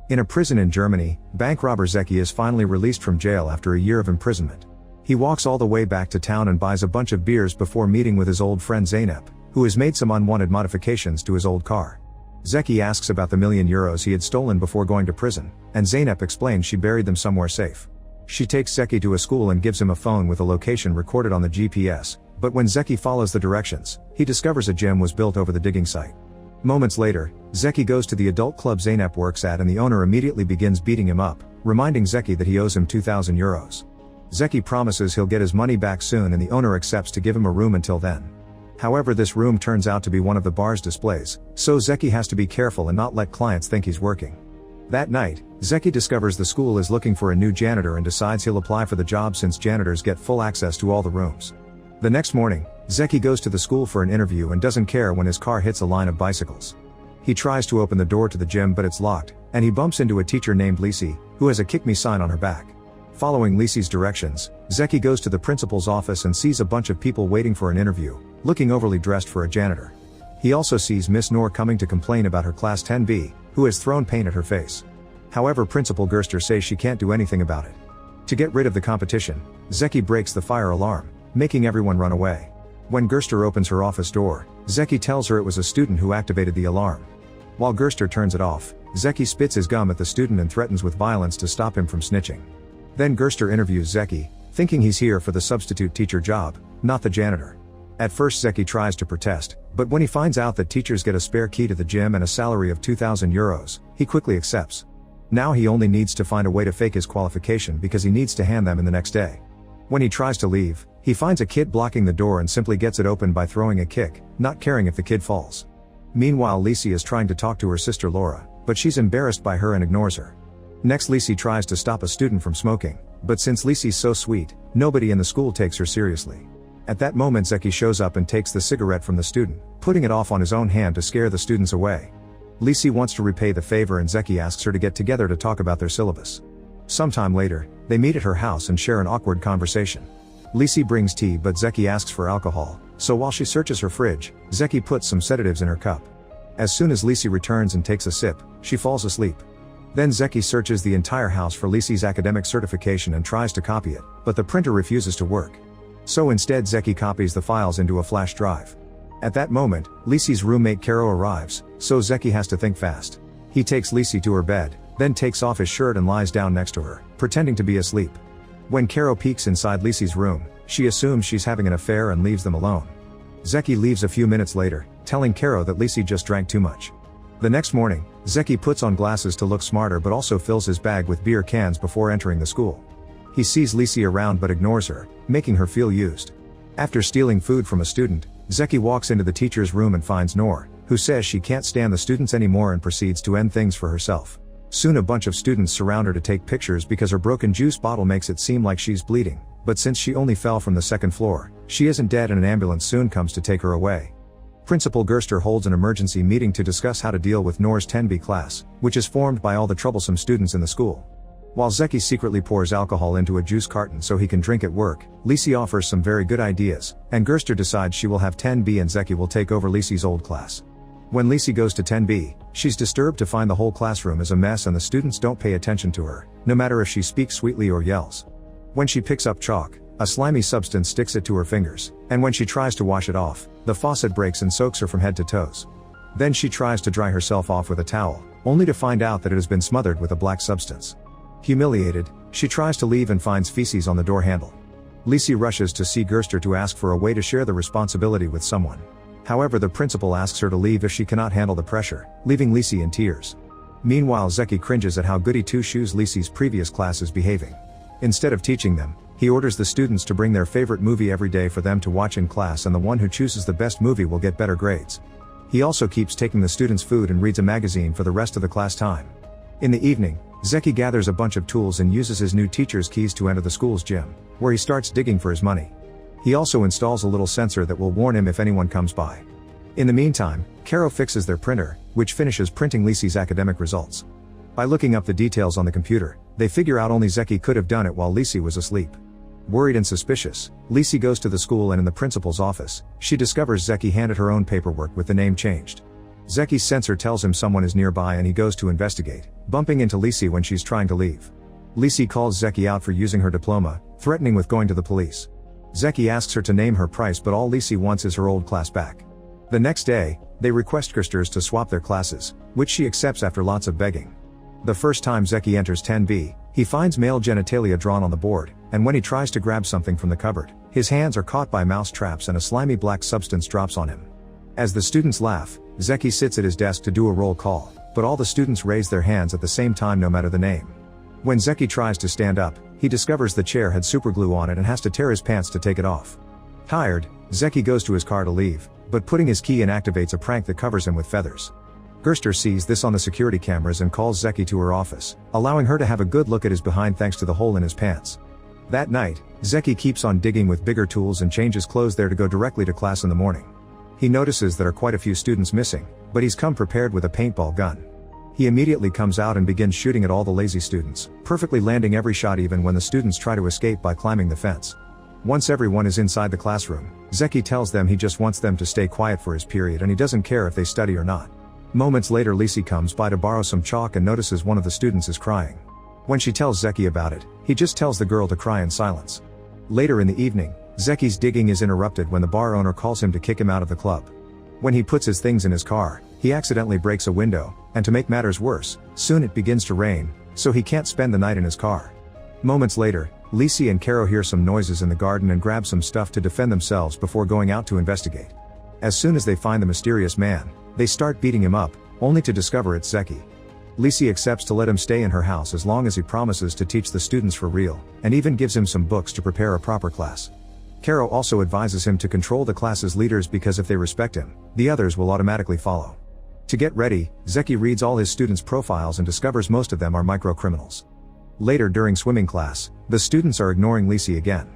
In a prison in Germany, bank robber Zeki is finally released from jail after a year of imprisonment. He walks all the way back to town and buys a bunch of beers before meeting with his old friend Zeynep, who has made some unwanted modifications to his old car. Zeki asks about the €1,000,000 he had stolen before going to prison, and Zeynep explains she buried them somewhere safe. She takes Zeki to a school and gives him a phone with a location recorded on the GPS, but when Zeki follows the directions, he discovers a gym was built over the digging site. Moments later, Zeki goes to the adult club Zeynep works at and the owner immediately begins beating him up, reminding Zeki that he owes him €2,000. Zeki promises he'll get his money back soon and the owner accepts to give him a room until then. However, this room turns out to be one of the bar's displays, so Zeki has to be careful and not let clients think he's working. That night, Zeki discovers the school is looking for a new janitor and decides he'll apply for the job since janitors get full access to all the rooms. The next morning, Zeki goes to the school for an interview and doesn't care when his car hits a line of bicycles. He tries to open the door to the gym but it's locked, and he bumps into a teacher named Lisi, who has a "kick me" sign on her back. Following Lisi's directions, Zeki goes to the principal's office and sees a bunch of people waiting for an interview, looking overly dressed for a janitor. He also sees Miss Noor coming to complain about her class 10B, who has thrown paint at her face. However, Principal Gerster says she can't do anything about it. To get rid of the competition, Zeki breaks the fire alarm, making everyone run away. When Gerster opens her office door, Zeki tells her it was a student who activated the alarm. While Gerster turns it off, Zeki spits his gum at the student and threatens with violence to stop him from snitching. Then Gerster interviews Zeki, thinking he's here for the substitute teacher job, not the janitor. At first Zeki tries to protest, but when he finds out that teachers get a spare key to the gym and a salary of €2,000, he quickly accepts. Now he only needs to find a way to fake his qualification because he needs to hand them in the next day. When he tries to leave, he finds a kid blocking the door and simply gets it open by throwing a kick, not caring if the kid falls. Meanwhile, Lisi is trying to talk to her sister Laura, but she's embarrassed by her and ignores her. Next, Lisi tries to stop a student from smoking, but since Lisi's so sweet, nobody in the school takes her seriously. At that moment, Zeki shows up and takes the cigarette from the student, putting it off on his own hand to scare the students away. Lisi wants to repay the favor and Zeki asks her to get together to talk about their syllabus. Sometime later, they meet at her house and share an awkward conversation. Lisi brings tea but Zeki asks for alcohol, so while she searches her fridge, Zeki puts some sedatives in her cup. As soon as Lisi returns and takes a sip, she falls asleep. Then Zeki searches the entire house for Lisi's academic certification and tries to copy it, but the printer refuses to work. So instead Zeki copies the files into a flash drive. At that moment, Lisi's roommate Caro arrives, so Zeki has to think fast. He takes Lisi to her bed, then takes off his shirt and lies down next to her, pretending to be asleep. When Caro peeks inside Lisi's room, she assumes she's having an affair and leaves them alone. Zeki leaves a few minutes later, telling Caro that Lisi just drank too much. The next morning, Zeki puts on glasses to look smarter but also fills his bag with beer cans before entering the school. He sees Lisi around but ignores her, making her feel used. After stealing food from a student, Zeki walks into the teacher's room and finds Noor, who says she can't stand the students anymore and proceeds to end things for herself. Soon a bunch of students surround her to take pictures because her broken juice bottle makes it seem like she's bleeding, but since she only fell from the second floor, she isn't dead and an ambulance soon comes to take her away. Principal Gerster holds an emergency meeting to discuss how to deal with Noor's 10B class, which is formed by all the troublesome students in the school. While Zeki secretly pours alcohol into a juice carton so he can drink at work, Lisi offers some very good ideas, and Gerster decides she will have 10B and Zeki will take over Lisi's old class. When Lisi goes to 10B, she's disturbed to find the whole classroom is a mess and the students don't pay attention to her, no matter if she speaks sweetly or yells. When she picks up chalk, a slimy substance sticks it to her fingers, and when she tries to wash it off, the faucet breaks and soaks her from head to toes. Then she tries to dry herself off with a towel, only to find out that it has been smothered with a black substance. Humiliated, she tries to leave and finds feces on the door handle. Lisi rushes to see Gerster to ask for a way to share the responsibility with someone. However, the principal asks her to leave if she cannot handle the pressure, leaving Lisi in tears. Meanwhile, Zeki cringes at how goody two-shoes Lisi's previous class is behaving. Instead of teaching them, he orders the students to bring their favorite movie every day for them to watch in class and the one who chooses the best movie will get better grades. He also keeps taking the students' food and reads a magazine for the rest of the class time. In the evening, Zeki gathers a bunch of tools and uses his new teacher's keys to enter the school's gym, where he starts digging for his money. He also installs a little sensor that will warn him if anyone comes by. In the meantime, Caro fixes their printer, which finishes printing Lisi's academic results. By looking up the details on the computer, they figure out only Zeki could have done it while Lisi was asleep. Worried and suspicious, Lisi goes to the school and in the principal's office, she discovers Zeki handed her own paperwork with the name changed. Zeki's sensor tells him someone is nearby and he goes to investigate, bumping into Lisi when she's trying to leave. Lisi calls Zeki out for using her diploma, threatening with going to the police. Zeki asks her to name her price, but all Lisi wants is her old class back. The next day, they request Kirsters to swap their classes, which she accepts after lots of begging. The first time Zeki enters 10B, he finds male genitalia drawn on the board, and when he tries to grab something from the cupboard, his hands are caught by mouse traps and a slimy black substance drops on him. As the students laugh, Zeki sits at his desk to do a roll call, but all the students raise their hands at the same time no matter the name. When Zeki tries to stand up, he discovers the chair had superglue on it and has to tear his pants to take it off. Tired, Zeki goes to his car to leave, but putting his key in activates a prank that covers him with feathers. Gerster sees this on the security cameras and calls Zeki to her office, allowing her to have a good look at his behind thanks to the hole in his pants. That night, Zeki keeps on digging with bigger tools and changes clothes there to go directly to class in the morning. He notices there are quite a few students missing, but he's come prepared with a paintball gun. He immediately comes out and begins shooting at all the lazy students, perfectly landing every shot even when the students try to escape by climbing the fence. Once everyone is inside the classroom, Zeki tells them he just wants them to stay quiet for his period and he doesn't care if they study or not. Moments later, Lisi comes by to borrow some chalk and notices one of the students is crying. When she tells Zeki about it, he just tells the girl to cry in silence. Later in the evening, Zeki's digging is interrupted when the bar owner calls him to kick him out of the club. When he puts his things in his car, he accidentally breaks a window, and to make matters worse, soon it begins to rain, so he can't spend the night in his car. Moments later, Lisi and Caro hear some noises in the garden and grab some stuff to defend themselves before going out to investigate. As soon as they find the mysterious man, they start beating him up, only to discover it's Zeki. Lisi accepts to let him stay in her house as long as he promises to teach the students for real, and even gives him some books to prepare a proper class. Caro also advises him to control the class's leaders because if they respect him, the others will automatically follow. To get ready, Zeki reads all his students' profiles and discovers most of them are microcriminals. Later during swimming class, the students are ignoring Lisi again.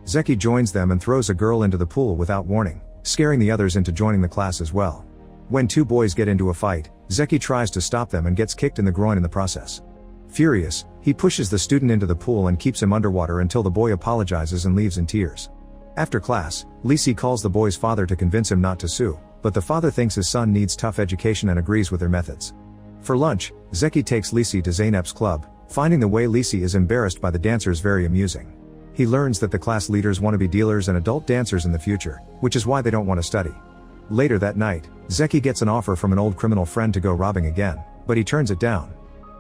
Zeki joins them and throws a girl into the pool without warning, scaring the others into joining the class as well. When two boys get into a fight, Zeki tries to stop them and gets kicked in the groin in the process. Furious, he pushes the student into the pool and keeps him underwater until the boy apologizes and leaves in tears. After class, Lisi calls the boy's father to convince him not to sue, but the father thinks his son needs tough education and agrees with their methods. For lunch, Zeki takes Lisi to Zeynep's club, finding the way Lisi is embarrassed by the dancers very amusing. He learns that the class leaders want to be dealers and adult dancers in the future, which is why they don't want to study. Later that night, Zeki gets an offer from an old criminal friend to go robbing again, but he turns it down.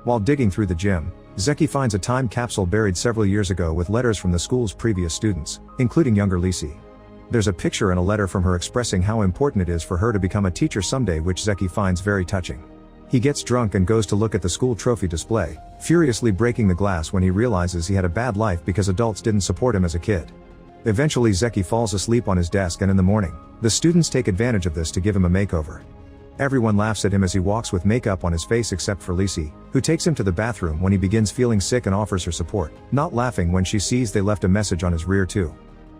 While digging through the gym, Zeki finds a time capsule buried several years ago with letters from the school's previous students, including younger Lisi. There's a picture and a letter from her expressing how important it is for her to become a teacher someday, which Zeki finds very touching. He gets drunk and goes to look at the school trophy display, furiously breaking the glass when he realizes he had a bad life because adults didn't support him as a kid. Eventually Zeki falls asleep on his desk and in the morning, the students take advantage of this to give him a makeover. Everyone laughs at him as he walks with makeup on his face except for Lisi, who takes him to the bathroom when he begins feeling sick and offers her support, not laughing when she sees they left a message on his rear too.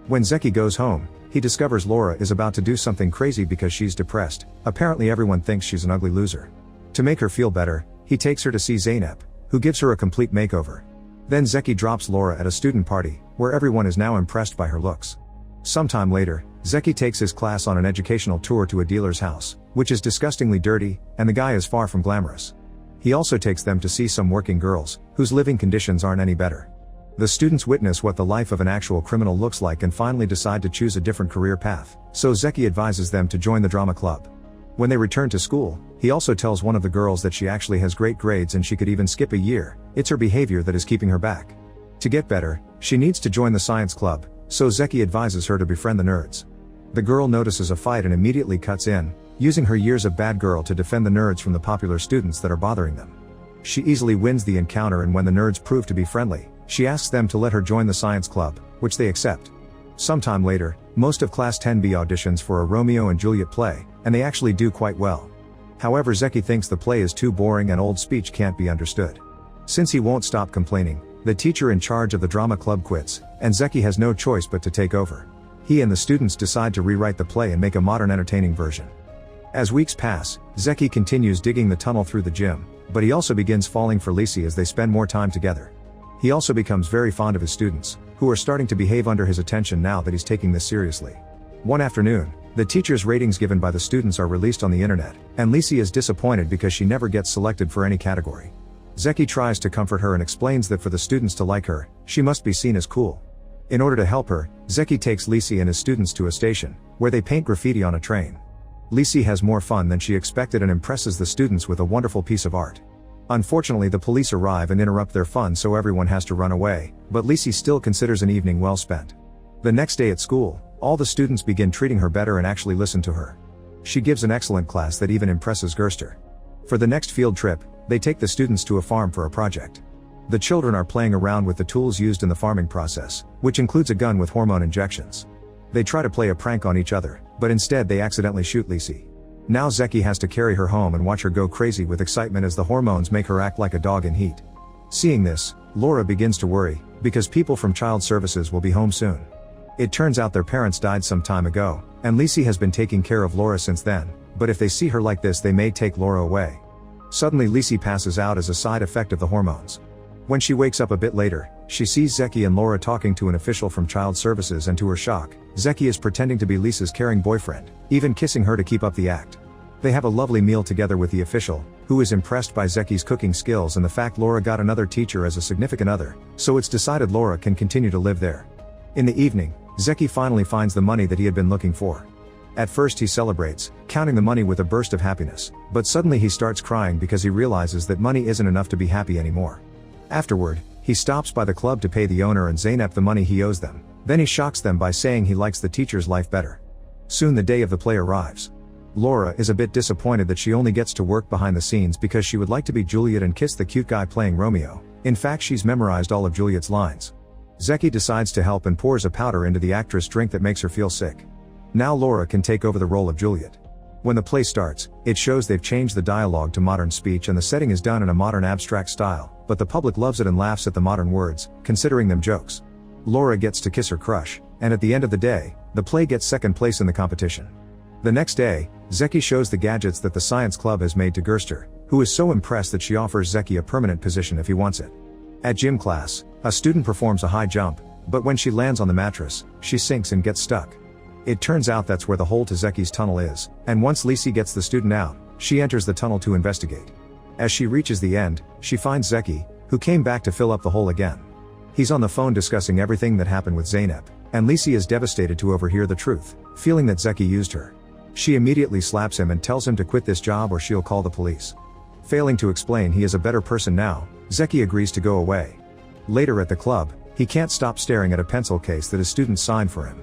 When Zeki goes home, he discovers Laura is about to do something crazy because she's depressed. Apparently everyone thinks she's an ugly loser. To make her feel better, he takes her to see Zeynep, who gives her a complete makeover. Then Zeki drops Laura at a student party, where everyone is now impressed by her looks. Sometime later, Zeki takes his class on an educational tour to a dealer's house, which is disgustingly dirty, and the guy is far from glamorous. He also takes them to see some working girls, whose living conditions aren't any better. The students witness what the life of an actual criminal looks like and finally decide to choose a different career path, so Zeki advises them to join the drama club. When they return to school, he also tells one of the girls that she actually has great grades and she could even skip a year. It's her behavior that is keeping her back. To get better, she needs to join the science club, so Zeki advises her to befriend the nerds. The girl notices a fight and immediately cuts in, using her years of bad girl to defend the nerds from the popular students that are bothering them. She easily wins the encounter, and when the nerds prove to be friendly, she asks them to let her join the science club, which they accept. Sometime later, most of Class 10B auditions for a Romeo and Juliet play, and they actually do quite well. However, Zeki thinks the play is too boring and old speech can't be understood. Since he won't stop complaining, the teacher in charge of the drama club quits, and Zeki has no choice but to take over. He and the students decide to rewrite the play and make a modern entertaining version. As weeks pass, Zeki continues digging the tunnel through the gym, but he also begins falling for Lisi as they spend more time together. He also becomes very fond of his students, who are starting to behave under his attention now that he's taking this seriously. One afternoon, The teachers' ratings given by the students are released on the internet, and Lisi is disappointed because she never gets selected for any category. Zeki tries to comfort her and explains that for the students to like her, she must be seen as cool. In order to help her, Zeki takes Lisi and his students to a station, where they paint graffiti on a train. Lisi has more fun than she expected and impresses the students with a wonderful piece of art. Unfortunately, the police arrive and interrupt their fun, so everyone has to run away, but Lisi still considers an evening well spent. The next day at school, all the students begin treating her better and actually listen to her. She gives an excellent class that even impresses Gerster. For the next field trip, they take the students to a farm for a project. The children are playing around with the tools used in the farming process, which includes a gun with hormone injections. They try to play a prank on each other, but instead they accidentally shoot Lisi. Now Zeki has to carry her home and watch her go crazy with excitement as the hormones make her act like a dog in heat. Seeing this, Laura begins to worry, because people from child services will be home soon. It turns out their parents died some time ago, and Lisi has been taking care of Laura since then, but if they see her like this they may take Laura away. Suddenly Lisi passes out as a side effect of the hormones. When she wakes up a bit later, she sees Zeki and Laura talking to an official from child services, and to her shock, Zeki is pretending to be Lisa's caring boyfriend, even kissing her to keep up the act. They have a lovely meal together with the official, who is impressed by Zeki's cooking skills and the fact Laura got another teacher as a significant other, so it's decided Laura can continue to live there. In the evening, Zeki finally finds the money that he had been looking for. At first he celebrates, counting the money with a burst of happiness, but suddenly he starts crying because he realizes that money isn't enough to be happy anymore. Afterward, he stops by the club to pay the owner and Zeynep the money he owes them, then he shocks them by saying he likes the teacher's life better. Soon the day of the play arrives. Laura is a bit disappointed that she only gets to work behind the scenes because she would like to be Juliet and kiss the cute guy playing Romeo. In fact, she's memorized all of Juliet's lines. Zeki decides to help and pours a powder into the actress' drink that makes her feel sick. Now Laura can take over the role of Juliet. When the play starts, it shows they've changed the dialogue to modern speech and the setting is done in a modern abstract style, but the public loves it and laughs at the modern words, considering them jokes. Laura gets to kiss her crush, and at the end of the day, the play gets second place in the competition. The next day, Zeki shows the gadgets that the science club has made to Gerster, who is so impressed that she offers Zeki a permanent position if he wants it. At gym class, a student performs a high jump, but when she lands on the mattress, she sinks and gets stuck. It turns out that's where the hole to Zeki's tunnel is, and once Lisi gets the student out, she enters the tunnel to investigate. As she reaches the end, she finds Zeki, who came back to fill up the hole again. He's on the phone discussing everything that happened with Zeynep, and Lisi is devastated to overhear the truth, feeling that Zeki used her. She immediately slaps him and tells him to quit this job or she'll call the police. Failing to explain he is a better person now, Zeki agrees to go away. Later at the club, he can't stop staring at a pencil case that his students signed for him.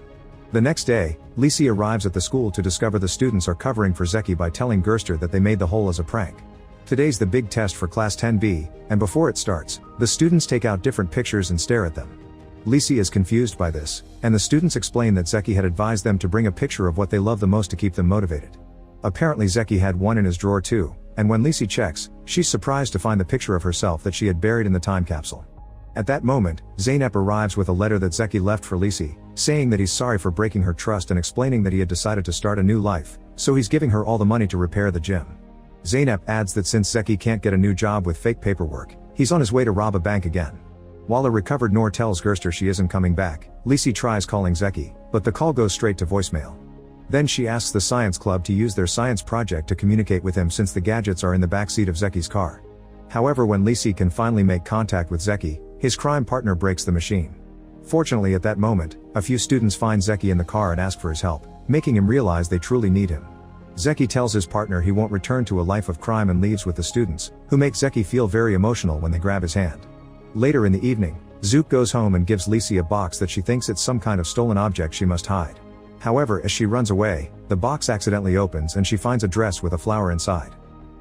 The next day, Lisi arrives at the school to discover the students are covering for Zeki by telling Gerster that they made the hole as a prank. Today's the big test for Class 10B, and before it starts, the students take out different pictures and stare at them. Lisi is confused by this, and the students explain that Zeki had advised them to bring a picture of what they love the most to keep them motivated. Apparently Zeki had one in his drawer too, and when Lisi checks, she's surprised to find the picture of herself that she had buried in the time capsule. At that moment, Zeynep arrives with a letter that Zeki left for Lisi, saying that he's sorry for breaking her trust and explaining that he had decided to start a new life, so he's giving her all the money to repair the gym. Zeynep adds that since Zeki can't get a new job with fake paperwork, he's on his way to rob a bank again. While a recovered Noor tells Gerster she isn't coming back, Lisi tries calling Zeki, but the call goes straight to voicemail. Then she asks the science club to use their science project to communicate with him since the gadgets are in the backseat of Zeki's car. However, when Lisi can finally make contact with Zeki, his crime partner breaks the machine. Fortunately at that moment, a few students find Zeki in the car and ask for his help, making him realize they truly need him. Zeki tells his partner he won't return to a life of crime and leaves with the students, who make Zeki feel very emotional when they grab his hand. Later in the evening, Zook goes home and gives Lisi a box that she thinks it's some kind of stolen object she must hide. However, as she runs away, the box accidentally opens and she finds a dress with a flower inside.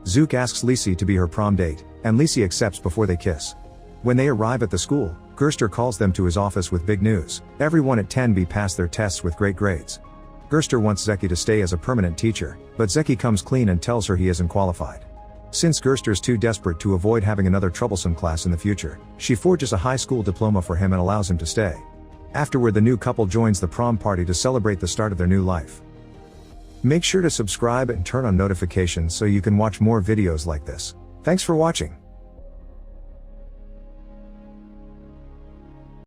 Zook asks Lisi to be her prom date, and Lisi accepts before they kiss. When they arrive at the school, Gerster calls them to his office with big news. Everyone at 10B passed their tests with great grades. Gerster wants Zeki to stay as a permanent teacher, but Zeki comes clean and tells her he isn't qualified. Since Gerster's too desperate to avoid having another troublesome class in the future, she forges a high school diploma for him and allows him to stay. Afterward, the new couple joins the prom party to celebrate the start of their new life. Make sure to subscribe and turn on notifications so you can watch more videos like this. Thanks for watching.